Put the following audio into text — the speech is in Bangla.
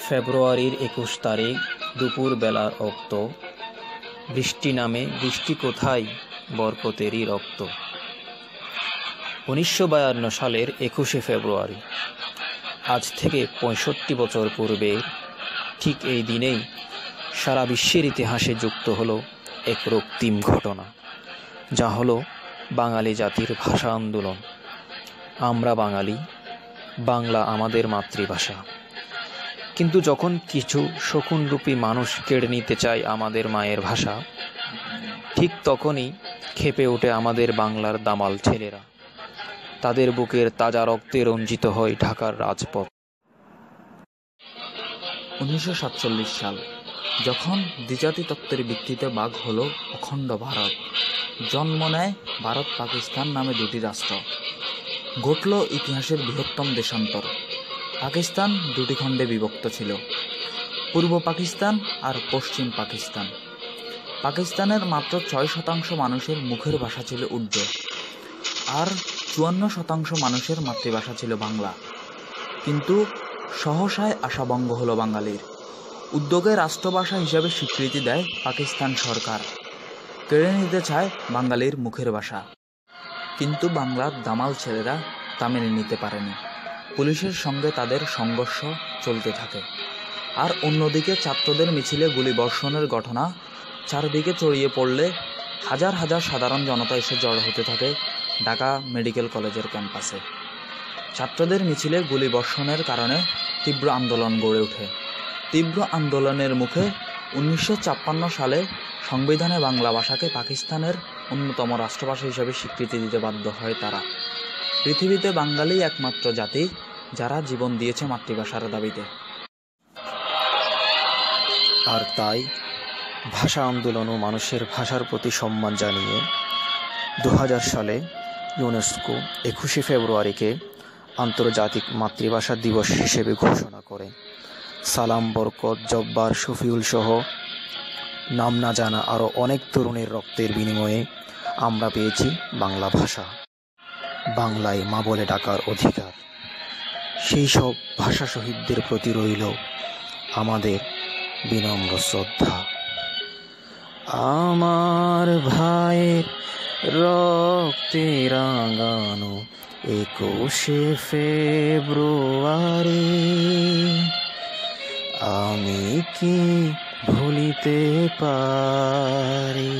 ফেব্রুয়ারির ২১ তারিখ দুপুর বেলার রক্ত, বৃষ্টি নামে বৃষ্টি কোথায় বরকতেরই রক্ত। ১৯৫২ সালের ২১শে ফেব্রুয়ারি, আজ থেকে ৬৫ বছর পূর্বে ঠিক এই দিনেই সারা বিশ্বের ইতিহাসে যুক্ত হলো এক রক্তিম ঘটনা, যা হলো বাঙালি জাতির ভাষা আন্দোলন। আমরা বাঙালি, বাংলা আমাদের মাতৃভাষা। কিন্তু যখন কিছু শকুনরূপী মানুষ কেড়ে নিতে চায় আমাদের মায়ের ভাষা, ঠিক তখনই ক্ষেপে ওঠে আমাদের বাংলার দামাল ছেলেরা। তাদের বুকের তাজা রক্তে রঞ্জিত হয় ঢাকার রাজপথ। ১৯৪৭ সাল, যখন দ্বিজাতি তত্ত্বের ভিত্তিতে ভাগ হলো অখণ্ড ভারত, জন্ম নেয় ভারত পাকিস্তান নামে দুটি রাষ্ট্র, ঘটল ইতিহাসের বৃহত্তম দেশান্তর। পাকিস্তান দুটি খণ্ডে বিভক্ত ছিল, পূর্ব পাকিস্তান আর পশ্চিম পাকিস্তান। পাকিস্তানের মাত্র ৬% মানুষের মুখের ভাষা ছিল উর্দু, আর ৫৪% মানুষের মাতৃভাষা ছিল বাংলা। কিন্তু সহসায় আশাভঙ্গ হলো বাঙালির। উদ্যোগে রাষ্ট্রভাষা হিসেবে স্বীকৃতি দেয় পাকিস্তান সরকার, কেড়ে নিতে চায় বাঙালির মুখের ভাষা। কিন্তু বাংলার দামাল ছেলেরা তা মেনে নিতে পারেনি। পুলিশের সঙ্গে তাদের সংঘর্ষ চলতে থাকে। আর অন্যদিকে ছাত্রদের মিছিলে গুলিবর্ষণের ঘটনা চারদিকে ছড়িয়ে পড়লে হাজার হাজার সাধারণ জনতা এসে জড়ো হতে থাকে ঢাকা মেডিকেল কলেজের ক্যাম্পাসে। ছাত্রদের মিছিলে গুলিবর্ষণের কারণে তীব্র আন্দোলন গড়ে ওঠে। তীব্র আন্দোলনের মুখে ১৯৫৬ সালে সংবিধানে বাংলা ভাষাকে পাকিস্তানের অন্যতম রাষ্ট্রভাষা হিসেবে স্বীকৃতি দিতে বাধ্য হয় তারা। পৃথিবীতে বাঙালি একমাত্র জাতি যারা জীবন দিয়েছে মাতৃভাষার দাবিতে। আর তাই ভাষা আন্দোলন ও মানুষের ভাষার প্রতি সম্মান জানিয়ে ২০০০ সালে ইউনেস্কো ২১শে ফেব্রুয়ারিকে আন্তর্জাতিক মাতৃভাষা দিবস হিসেবে ঘোষণা করে। সালাম, বরকত, জব্বার, শফিউল সহ নাম না জানা আরও অনেক তরুণের রক্তের বিনিময়ে আমরা পেয়েছি বাংলা ভাষা। বাংলায় মা বলে ডাকার অধিকার। সেই সব ভাষা শহীদদের প্রতি রইল আমাদের বিনম্র শ্রদ্ধা। আমার ভাইয়ের রক্তে রাঙানো ২১শে ফেব্রুয়ারি, আমি কি ভুলিতে পারি।